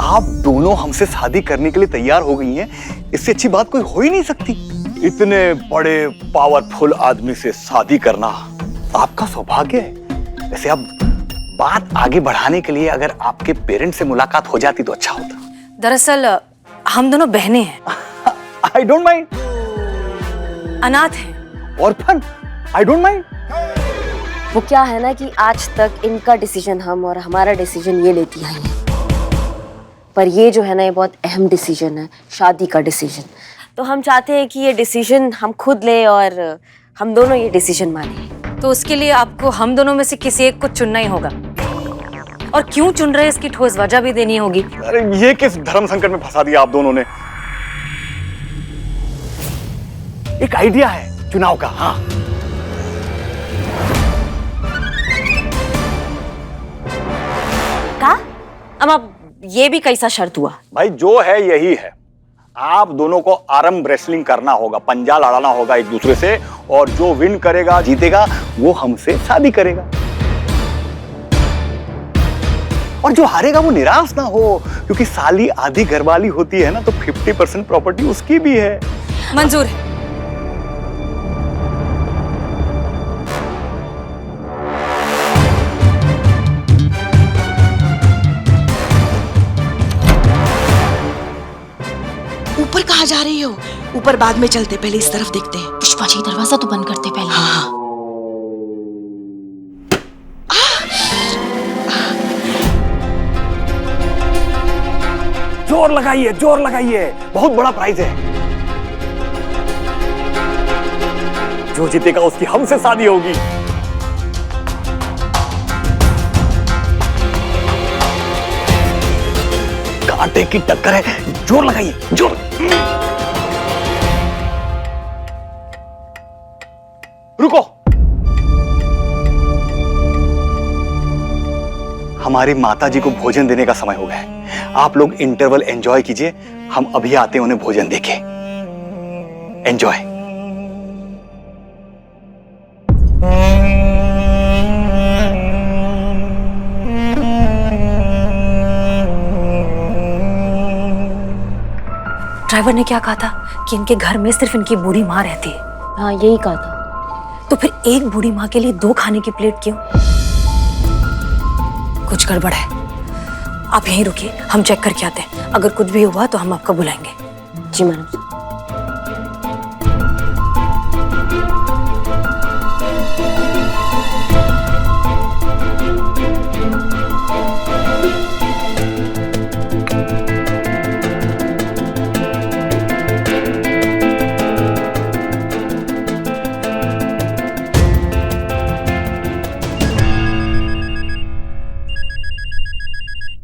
आप दोनों हमसे शादी करने के लिए तैयार हो गई हैं, इससे अच्छी बात कोई हो ही नहीं सकती। इतने बड़े पावरफुल आदमी से शादी करना आपका सौभाग्य है। वैसे अब बात आगे बढ़ाने के लिए अगर आपके पेरेंट्स से मुलाकात हो जाती तो अच्छा होता। दरअसल हम दोनों बहनें हैं। I don't mind. अनाथ हैं। ऑर्फन। I don't mind. वो क्या है ना कि आज तक इनका डिसीजन हम और हमारा डिसीजन ये लेती आई है, पर ये जो है ना ये बहुत अहम डिसीजन है, शादी का डिसीजन। तो हम चाहते हैं कि ये डिसीजन हम खुद ले और हम दोनों ये डिसीजन माने। तो उसके लिए आपको हम दोनों में से किसी एक को चुनना ही होगा, और क्यों चुन रहे हैं इसकी ठोस वजह भी देनी होगी। अरे ये किस धर्म संकट में फंसा दिया आप दोनों ने। एक आइडिया है चुनाव का। हाँ, का? अब ये भी कैसा शर्त हुआ? भाई जो है यही है। आप दोनों को आर्म रेसलिंग करना होगा, पंजा लड़ाना होगा एक दूसरे से, और जो विन करेगा जीतेगा वो हमसे शादी करेगा, और जो हारेगा वो निराश ना हो, क्योंकि साली आधी घरवाली होती है ना, तो 50% प्रॉपर्टी उसकी भी है। मंजूर है। ऊपर कहाँ जा रही हो? ऊपर बाद में चलते, पहले इस तरफ देखते हैं। पुष्पा जी दरवाजा तो बंद करते पहले। हाँ। जोर लगाइए, जोर लगाइए, बहुत बड़ा प्राइज है। जो जीतेगा उसकी हमसे शादी होगी। कांटे की टक्कर है, जोर लगाइए, जोर। रुको, हमारी माता जी को भोजन देने का समय हो गया है। आप लोग इंटरवल एंजॉय कीजिए, हम अभी आते हैं उन्हें भोजन देके। एंजॉय। ड्राइवर ने क्या कहा था कि इनके घर में सिर्फ इनकी बूढ़ी माँ रहती है। हाँ, यही कहा था। तो फिर एक बूढ़ी माँ के लिए 2 खाने की प्लेट क्यों? कुछ गड़बड़ है। आप यहीं रुकिए, हम चेक करके आते हैं। अगर कुछ भी हुआ तो हम आपको बुलाएंगे। जी मैडम।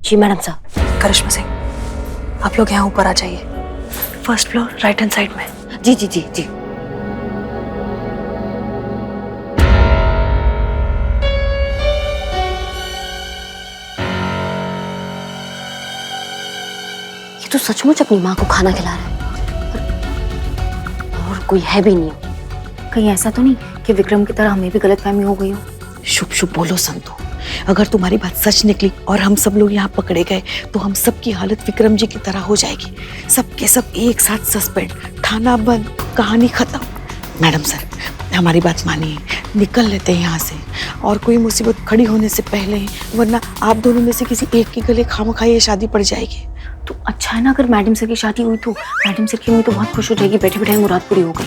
जी मैडम साहब। करिश्मा सिंह, आप लोग यहाँ ऊपर आ जाइए। 1st floor, right hand side में। जी जी जी जी। ये तो सचमुच अपनी माँ को खाना खिला रहा है, और कोई है भी नहीं। कहीं ऐसा तो नहीं कि विक्रम की तरह हमें भी गलतफहमी हो गई हो? शुभ शुभ बोलो संतु। अगर तुम्हारी बात सच निकली और हम सब लोग यहाँ पकड़े गए तो हम सब की हालत विक्रम जी की तरह हो जाएगी। सब के सब एक साथ सस्पेंड, थाना बंद, कहानी खत्म। मैडम सर, हमारी बात मानिए, निकल लेते हैं यहाँ से, और कोई मुसीबत खड़ी होने से पहले ही, वरना आप दोनों में से किसी एक के गले खामखा ये शादी पड़ जाएगी। तो अच्छा है ना, अगर मैडम सर की शादी हुई तो मैडम सर की मम्मी तो बहुत खुश हो जाएगी। बैठे बैठे मुराद पूरी हो गई।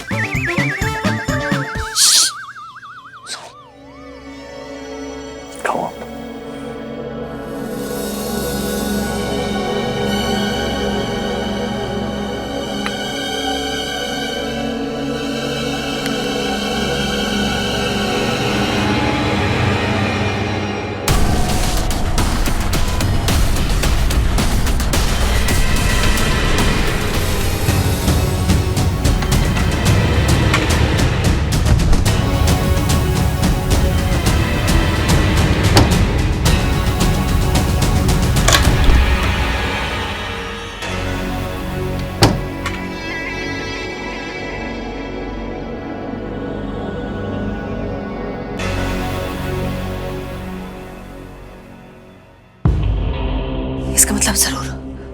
इसका मतलब जरूर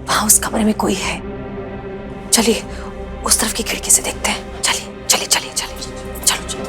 वहां उस कमरे में कोई है। चलिए उस तरफ की खिड़की से देखते हैं। चलिए चलिए चलिए चलिए चलो चलो।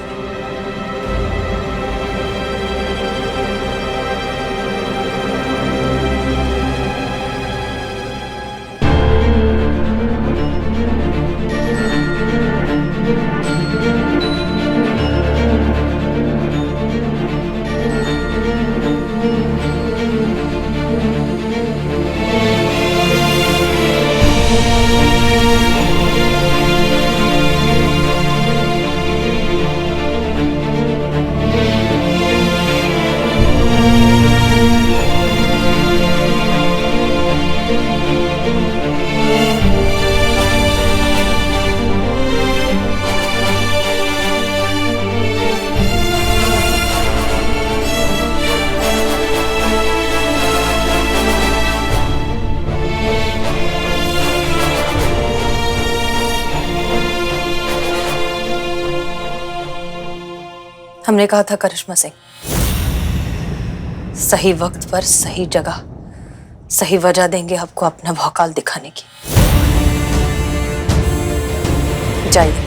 हमने कहा था करिश्मा सिंह, सही वक्त पर सही जगह सही वजह देंगे आपको अपना भौकाल दिखाने की। जाइए,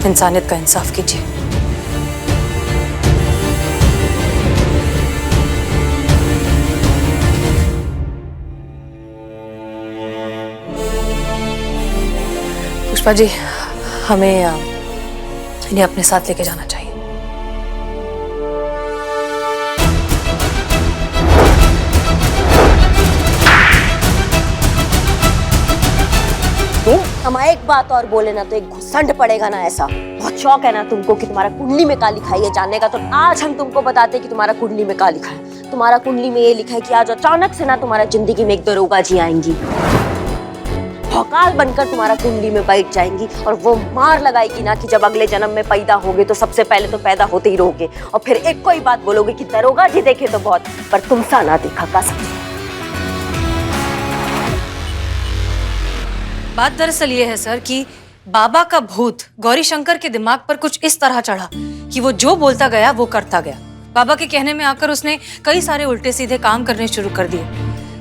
इंसानियत का इंसाफ कीजिए। पुष्पा जी, हमें इन्हें अपने साथ लेके जाना चाहिए। हम एक बात और बोले ना तो एक घुसंड पड़ेगा ना। ऐसा बहुत शौक है ना तुमको कि तुम्हारा कुंडली में क्या लिखा है ये जानने का, तो आज हम तुमको बताते कि तुम्हारा कुंडली में क्या लिखा है। तुम्हारा कुंडली में ये लिखा है कि आज अचानक से ना तुम्हारा जिंदगी में एक दरोगा जी आएंगी, भौकाल बनकर तुम्हारा कुंडली में बैठ जाएंगी और वो मार लगाएगी ना कि जब अगले जन्म में पैदा होगे तो सबसे पहले तो पैदा होते ही रहोगे, और फिर एक कोई बात बोलोगे कि दरोगा जी देखे तो बहुत, पर तुम सा ना देखा का समझे। बात दरअसल ये है सर कि बाबा का भूत गौरी शंकर के दिमाग पर कुछ इस तरह चढ़ा कि वो जो बोलता गया वो करता गया। बाबा के कहने में आकर उसने कई सारे उल्टे सीधे काम करने शुरू कर दिए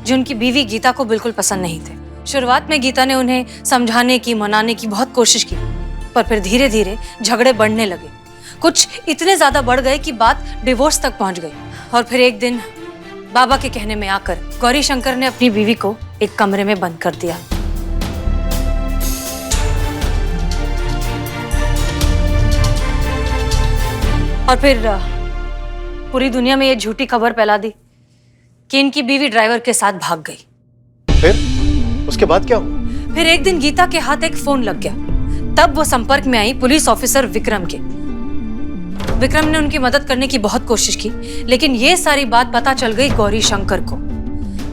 जो उनकी बीवी गीता को बिल्कुल पसंद नहीं थे। शुरुआत में गीता ने उन्हें समझाने की मनाने की बहुत कोशिश की, पर फिर धीरे धीरे झगड़े बढ़ने लगे। कुछ इतने ज्यादा बढ़ गए कि बात डिवोर्स तक पहुंच गई। और फिर एक दिन बाबा के कहने में आकर गौरी शंकर ने अपनी बीवी को एक कमरे में बंद कर दिया। और फिर पूरी दुनिया में ये झूठी खबर फैला दी कि इनकी बीवी ड्राइवर के साथ भाग गई। फिर उसके बाद क्या हुआ? फिर एक दिन गीता के हाथ एक फोन लग गया। तब वो संपर्क में आई पुलिस ऑफिसर विक्रम के। विक्रम ने उनकी मदद करने की बहुत कोशिश की, लेकिन ये सारी बात पता चल गई गौरी शंकर को।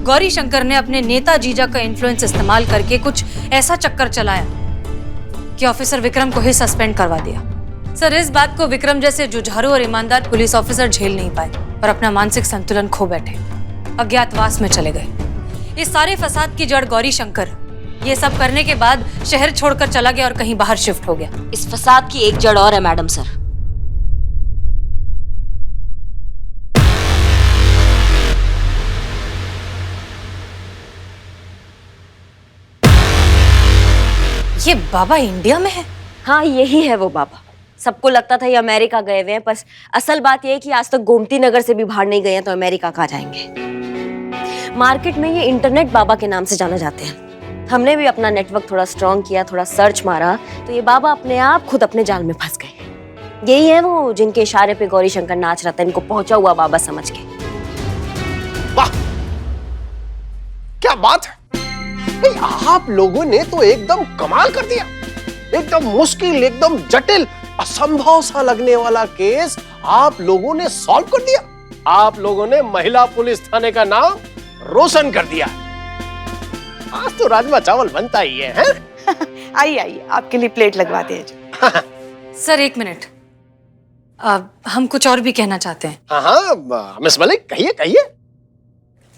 गौरी शंकर ने अपने नेता जीजा का इन्फ्लुएंस इस्तेमाल करके कुछ ऐसा चक्कर चलाया कि ऑफिसर विक्रम को ही सस्पेंड करवा दिया। सर, इस बात को विक्रम जैसे जुझारू और ईमानदार पुलिस ऑफिसर झेल नहीं पाए और अपना मानसिक संतुलन खो बैठे, अज्ञातवास में चले गए। इस सारे फसाद की जड़ गौरी शंकर ये सब करने के बाद शहर छोड़कर चला गया और कहीं बाहर शिफ्ट हो गया। इस फसाद की एक जड़ और है मैडम सर। ये बाबा इंडिया में है? हाँ, यही है वो बाबा। सबको लगता था ये अमेरिका गए हुए हैं, पर असल बात ये है कि आज तक गोमती नगर से भी बाहर नहीं गए हैं, तो अमेरिका कहाँ जाएंगे। मार्केट में ये इंटरनेट बाबा के नाम से जाना जाते हैं। हमने भी अपना नेटवर्क थोड़ा स्ट्रॉन्ग किया, थोड़ा सर्च मारा, तो ये बाबा अपने आप खुद अपने जाल में फंस गए। यही है वो जिनके इशारे पे गौरी शंकर नाच रहा था, इनको पहुंचा हुआ बाबा समझ के। वाह, क्या बात है। आप लोगों ने तो एकदम कमाल कर दिया। एकदम मुश्किल, एकदम जटिल, असंभव सा लगने वाला केस आप लोगों ने सॉल्व कर दिया। आप लोगों ने महिला पुलिस थाने का नाम रोशन कर दिया। आज तो राजमा चावल बनता ही है, हैं? आइए आइए, आपके लिए प्लेट लगवा दे। सर एक मिनट, हम कुछ और भी कहना चाहते हैं। हाँ, मिस मलिक कहिए कहिए।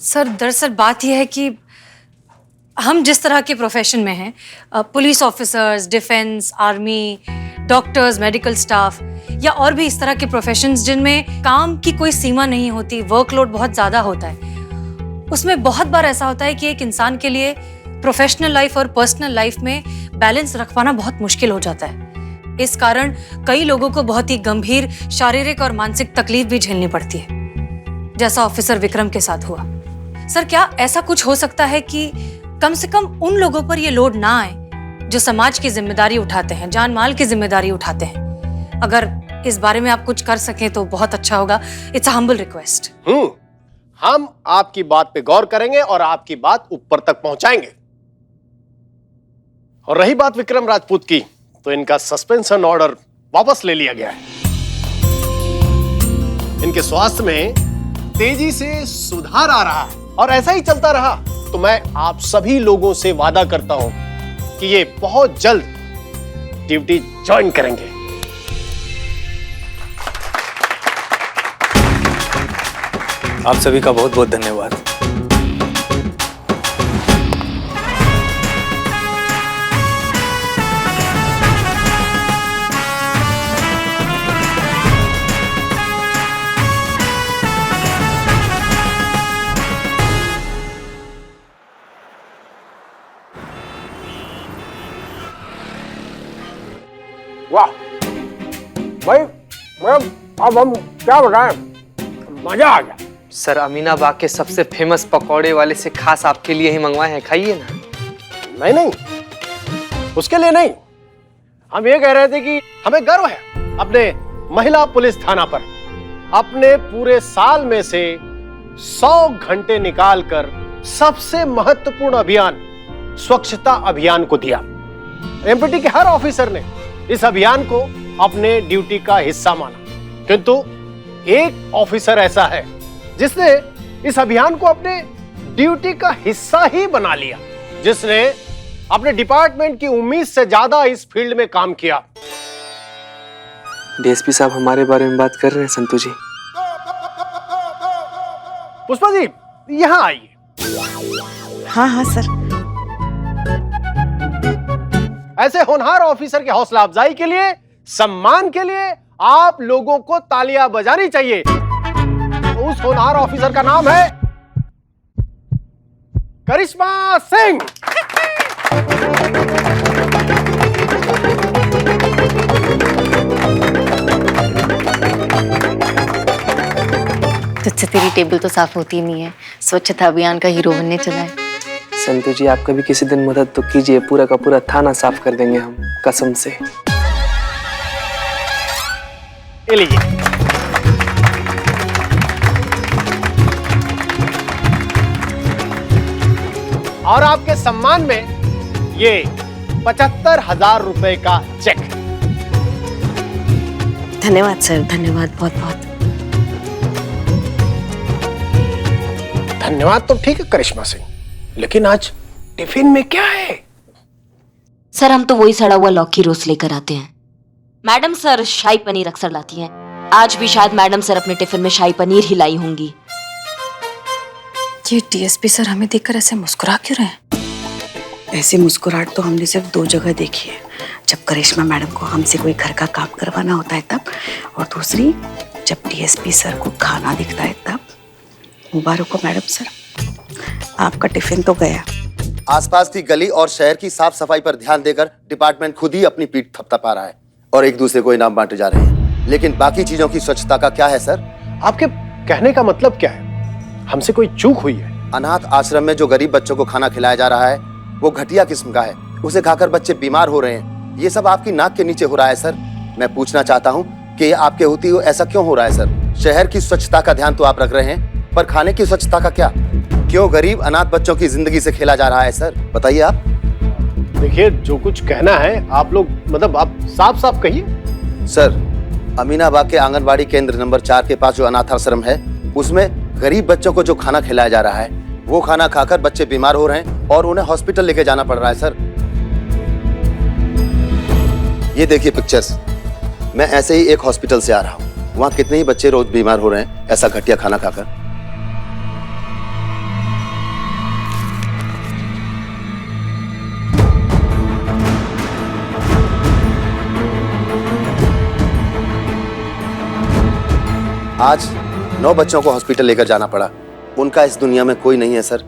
सर दरअसल बात यह है कि हम जिस तरह के प्रोफेशन में हैं, police officers, defence, army, doctors, medical staff या और भी इस तरह के प्रोफेशंस जिनमें काम की कोई सीमा नहीं होती, वर्कलोड बहुत ज़्यादा होता है, उसमें बहुत बार ऐसा होता है कि एक इंसान के लिए प्रोफेशनल लाइफ और पर्सनल लाइफ में बैलेंस रख पाना बहुत मुश्किल हो जाता है। इस कारण कई लोगों को बहुत ही गंभीर शारीरिक और मानसिक तकलीफ भी झेलनी पड़ती है, जैसा ऑफिसर विक्रम के साथ हुआ। सर, क्या ऐसा कुछ हो सकता है कि कम से कम उन लोगों पर ये लोड ना आए जो समाज की जिम्मेदारी उठाते हैं, जान माल की जिम्मेदारी उठाते हैं? अगर इस बारे में आप कुछ कर सकें तो बहुत अच्छा होगा। It's a humble request. हम आपकी बात पे गौर करेंगे और आपकी बात ऊपर तक पहुंचाएंगे। और रही बात विक्रम राजपूत की, तो इनका सस्पेंशन ऑर्डर वापस ले लिया गया है। इनके स्वास्थ्य में तेजी से सुधार आ रहा है और ऐसा ही चलता रहा तो मैं आप सभी लोगों से वादा करता हूं कि ये बहुत जल्द ड्यूटी ज्वाइन करेंगे। आप सभी का बहुत बहुत धन्यवाद। वाह भाई, अब हम क्या बताएं, मजा आ गया। सर, अमीनाबाग के सबसे फेमस पकौड़े वाले से खास आपके लिए ही मंगवाए हैं, खाइए ना। नहीं, उसके लिए नहीं, हम ये कह रहे थे कि हमें गर्व है अपने महिला पुलिस थाना पर। अपने पूरे साल में से 100 घंटे निकालकर सबसे महत्वपूर्ण अभियान स्वच्छता अभियान को दिया। एमपीटी के हर ऑफिसर ने इस अभियान को अपने ड्यूटी का हिस्सा माना, किंतु एक ऑफिसर ऐसा है जिसने इस अभियान को अपने ड्यूटी का हिस्सा ही बना लिया, जिसने अपने डिपार्टमेंट की उम्मीद से ज्यादा इस फील्ड में काम किया। डीएसपी साहब हमारे बारे में बात कर रहे हैं संतू जी। पुष्पा जी, यहां आइए। हाँ सर। ऐसे होनहार ऑफिसर के हौसला अफजाई के लिए, सम्मान के लिए आप लोगों को तालियां बजानी चाहिए। तो उस होनहार ऑफिसर का नाम है करिश्मा सिंह। तुझसे तेरी टेबल तो साफ होती नहीं है, स्वच्छता अभियान का हीरो बनने चला है। संतू जी, आप कभी किसी दिन मदद तो कीजिए, पूरा का पूरा थाना साफ कर देंगे हम, कसम से। ये लीजिए। और आपके सम्मान में ये 75,000 रुपए का चेक। धन्यवाद सर, धन्यवाद बहुत बहुत। धन्यवाद तो ठीक है करिश्मा सिंह, लेकिन आज टिफिन में क्या है? सर, हम तो वही सड़ा हुआ लौकी रोज लेकर आते हैं। मैडम सर शाही पनीर अक्सर लाती हैं। आज भी शायद मैडम सर अपने टिफिन में शाही पनीर ही लाई होंगी। ये डीएसपी सर हमें देखकर ऐसे मुस्कुरा क्यों रहे हैं? ऐसी मुस्कुराहट तो हमने सिर्फ 2 जगह देखी है, जब करिश्मा मैडम को हमसे कोई घर का काम करवाना होता है तब, और दूसरी जब डीएसपी सर को खाना दिखता है तब। मुबारक हो मैडम सर, आपका टिफिन तो गया। आसपास की गली और शहर की साफ सफाई पर ध्यान देकर डिपार्टमेंट खुद ही अपनी पीठ थपथपा रहा है और एक दूसरे को इनाम बांटे जा रहे हैं, लेकिन बाकी चीजों की स्वच्छता का क्या है सर? आपके कहने का मतलब क्या है? हमसे कोई चूक हुई है? अनाथ आश्रम में जो गरीब बच्चों को खाना खिलाया जा रहा है वो घटिया किस्म का है, उसे खाकर बच्चे बीमार हो रहे हैं। ये सब आपकी नाक के नीचे हो रहा है सर। मैं पूछना चाहता हूँ कि आपके होती हुए ऐसा क्यों हो रहा है सर? शहर की स्वच्छता का ध्यान तो आप रख रहे हैं, पर खाने की स्वच्छता का क्या? क्यों गरीब अनाथ बच्चों की जिंदगी से खेला जा रहा है सर? बताइए आप। देखिए, जो कुछ कहना है आप लोग मतलब आप साफ साफ कहिए। सर, अमीनाबाग के आंगनबाड़ी केंद्र नंबर 4 के पास जो अनाथ आश्रम है उसमें गरीब बच्चों को जो खाना खिलाया जा रहा है वो खाना खाकर बच्चे बीमार हो रहे हैं और उन्हें हॉस्पिटल लेके जाना पड़ रहा है सर। ये देखिए पिक्चर्स, मैं ऐसे ही एक हॉस्पिटल से आ रहा हूँ, वहाँ कितने ही बच्चे रोज बीमार हो रहे हैं ऐसा घटिया खाना खाकर। आज 9 बच्चों को हॉस्पिटल लेकर जाना पड़ा उनका इस दुनिया में कोई नहीं है सर,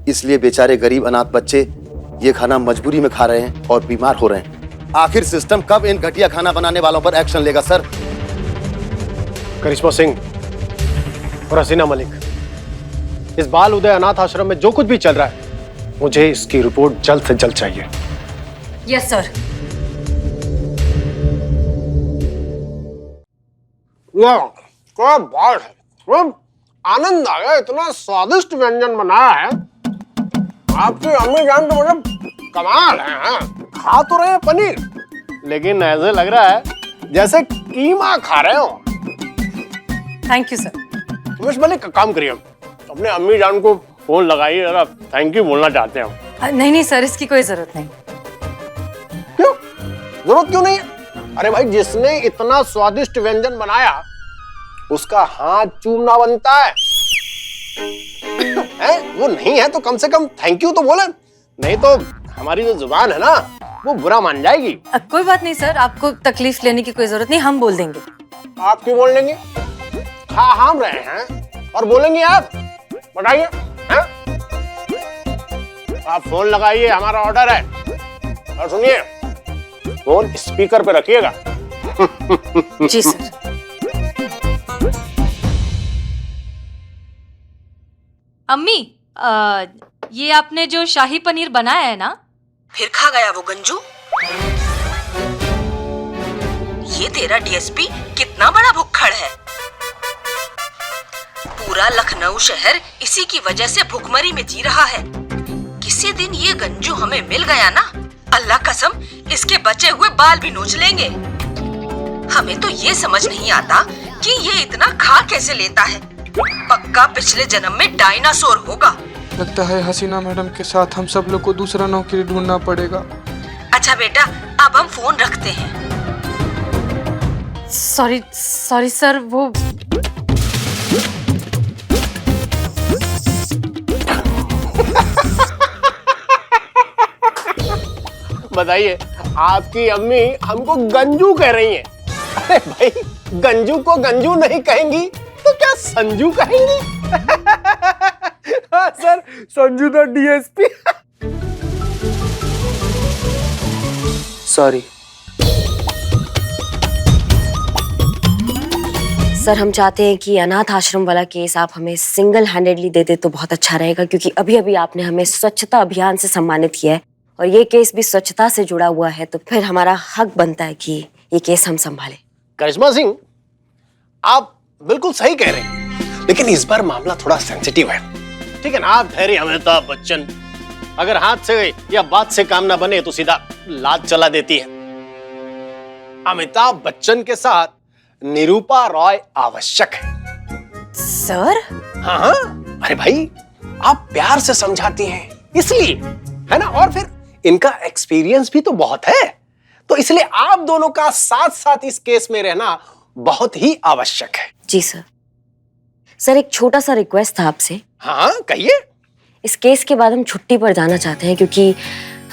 इसलिए बेचारे गरीब अनाथ बच्चे ये खाना मजबूरी में खा रहे हैं और बीमार हो रहे हैं। आखिर सिस्टम कब इन घटिया खाना बनाने वालों पर एक्शन लेगा सर? करिश्मा सिंह और हसीना मलिक, इस बाल उदय अनाथ आश्रम में जो कुछ भी चल रहा है, मुझे इसकी रिपोर्ट जल्द से जल्द चाहिए। Yes sir. क्या बात है, आनंद आ गया, इतना स्वादिष्ट व्यंजन बनाया है। आपकी अम्मी जान तो मतलब कमाल है। हाँ? खा तो रहे हैं पनीर, लेकिन ऐसे लग रहा है जैसे कीमा खा रहे हो। Thank you sir. Miss Malik, काम करिए, अपने अम्मी जान को फोन लगाइए, जरा थैंक यू बोलना चाहते हैं। नहीं नहीं सर, इसकी कोई जरूरत नहीं। क्यों जरूरत क्यों नहीं है? अरे भाई, जिसने इतना स्वादिष्ट व्यंजन बनाया उसका हाथ चूमना बनता है। वो नहीं है तो कम से कम थैंक यू तो बोले, नहीं तो हमारी जो जुबान है ना वो बुरा मान जाएगी। कोई बात नहीं सर, आपको तकलीफ लेने की कोई जरूरत नहीं, हम बोल देंगे। आप क्यों बोल देंगे? खा हम रहे हैं और बोलेंगे आप? बताइए। आप फोन लगाइए, हमारा ऑर्डर है। और सुनिए, फोन स्पीकर पे रखिएगा। जी सर। अम्मी, ये आपने जो शाही पनीर बनाया है ना? फिर खा गया वो गंजू। ये तेरा डीएसपी कितना बड़ा भुक्खड़ है। पूरा लखनऊ शहर इसी की वजह से भुखमरी में जी रहा है। किसी दिन ये गंजू हमें मिल गया ना, अल्लाह कसम इसके बचे हुए बाल भी नोच लेंगे। हमें तो ये समझ नहीं आता कि ये इतना खा कैसे लेता है। पक्का पिछले जन्म में डायनासोर होगा। लगता है हसीना मैडम के साथ हम सब लोग को दूसरा नौकरी ढूंढना पड़ेगा। अच्छा बेटा, अब हम फोन रखते हैं। सॉरी सर, वो बताइए, आपकी अम्मी हमको गंजू कह रही हैं। अरे भाई, गंजू को गंजू नहीं कहेंगी तो क्या संजू कहेंगी? हाँ sir, Sanju the DSP. Sorry sir, हम चाहते हैं कि अनाथ आश्रम वाला केस आप हमें सिंगल हैंडेडली दे दे तो बहुत अच्छा रहेगा, क्योंकि अभी अभी आपने हमें स्वच्छता अभियान से सम्मानित किया है और ये केस भी स्वच्छता से जुड़ा हुआ है, तो फिर हमारा हक बनता है कि ये केस हम संभालें। करिश्मा सिंह, आप बिल्कुल सही कह रहे हैं, लेकिन इस बार मामला थोड़ा सेंसिटिव है। ठीक है ना? आप ठहरे अमिताभ बच्चन, अगर हाथ से या बात से काम ना बने तो सीधा लात चला देती है। अमिताभ बच्चन के साथ निरूपा रॉय आवश्यक है। सर? हाँ, अरे भाई, आप प्यार से समझाती हैं इसलिए, है ना? और फिर इनका एक्सपीरियंस भी तो बहुत है, तो इसलिए आप दोनों का साथ साथ इस केस में रहना बहुत ही आवश्यक है। जी सर। सर, एक छोटा सा रिक्वेस्ट था आपसे। हाँ, कहिए। इस केस के बाद हम छुट्टी पर जाना चाहते हैं, क्योंकि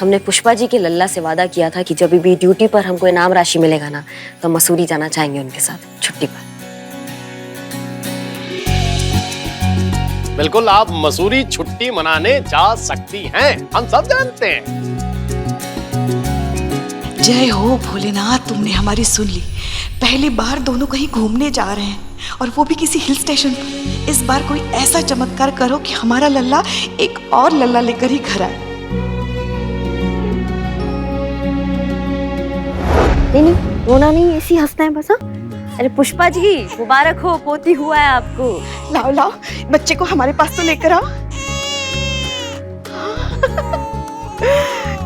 हमने पुष्पा जी के लल्ला से वादा किया था कि जब भी ड्यूटी पर हमको इनाम राशि मिलेगा ना, तो मसूरी जाना चाहेंगे उनके साथ छुट्टी पर। बिल्कुल, आप मसूरी छुट्टी मनाने जा सकती हैं, हम सब जानते हैं। जय हो भोलेनाथ, तुमने हमारी सुन ली। पहली बार दोनों कहीं घूमने जा रहे हैं, और वो भी किसी हिल स्टेशन पर। इस बार कोई ऐसा चमत्कार करो कि हमारा लल्ला एक और लल्ला लेकर ही घर आए। नहीं, रोना नहीं, ऐसी हंसना है बस। हाँ? अरे पुष्पा जी, मुबारक हो, पोती हुआ है आपको। लाओ लाओ, बच्चे को हमारे पास तो लेकर आओ।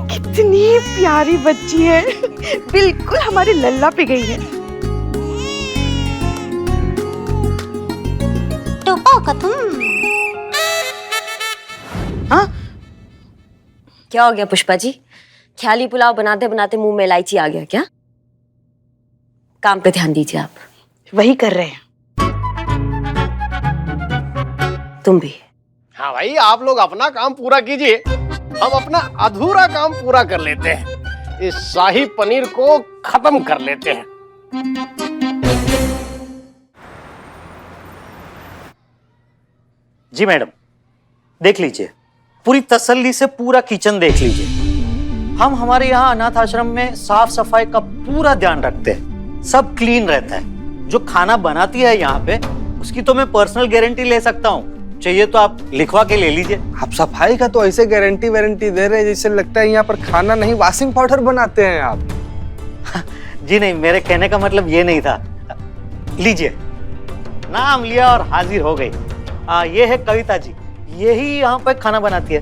कितनी प्यारी बच्ची है, बिल्कुल हमारे लल्ला पे गई है। हाँ? क्या हो गया पुष्पा जी? ख्याली पुलाव बनाते बनाते मुंह में इलायची आ गया क्या? काम पे ध्यान दीजिए आप। वही कर रहे हैं। तुम भी। हाँ भाई, आप लोग अपना काम पूरा कीजिए, हम अपना अधूरा काम पूरा कर लेते हैं। इस शाही पनीर को खत्म कर लेते हैं। जी मैडम, देख लीजिए, पूरी तसल्ली से पूरा किचन देख लीजिए। हम हमारे यहाँ अनाथ आश्रम में साफ सफाई का पूरा ध्यान रखते हैं, सब क्लीन रहता है। जो खाना बनाती है यहाँ पे, उसकी तो मैं पर्सनल गारंटी ले सकता हूँ, चाहिए तो आप लिखवा के ले लीजिए। आप सफाई का तो ऐसे गारंटी वारंटी दे रहे हैं जैसे लगता है यहाँ पर खाना नहीं वॉशिंग पाउडर बनाते हैं आप। जी नहीं, मेरे कहने का मतलब ये नहीं था। लीजिए, नाम लिया और हाजिर हो गई। ये है कविता जी, यही यहाँ पे खाना बनाती है।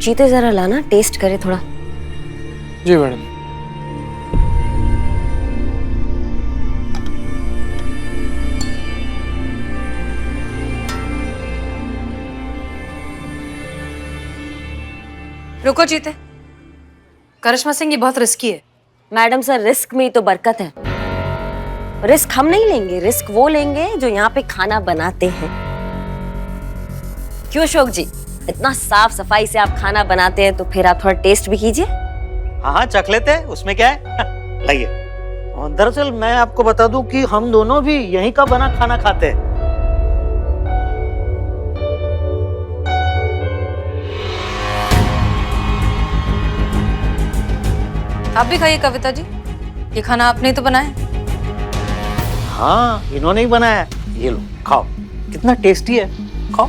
जीते जरा लाना, टेस्ट करे थोड़ा। जी मैडम। रुको जीते, करिश्मा सिंह ये बहुत रिस्की है। मैडम सर, रिस्क में ही तो बरकत है। रिस्क हम नहीं लेंगे, रिस्क वो लेंगे जो यहाँ पे खाना बनाते हैं। क्यों अशोक जी, इतना साफ सफाई से आप खाना बनाते हैं तो फिर आप थोड़ा टेस्ट भी कीजिए। हाँ हाँ, चख लेते हैं, उसमें क्या है। लाइए। दरअसल मैं आपको बता दूं कि हम दोनों भी यहीं का बना खाना खाते हैं। आप भी खाइए कविता जी, ये खाना आपने ही तो बनाया। हाँ, इन्होंने ही बनाया है। ये लो, खाओ, कितना टेस्टी है, खाओ।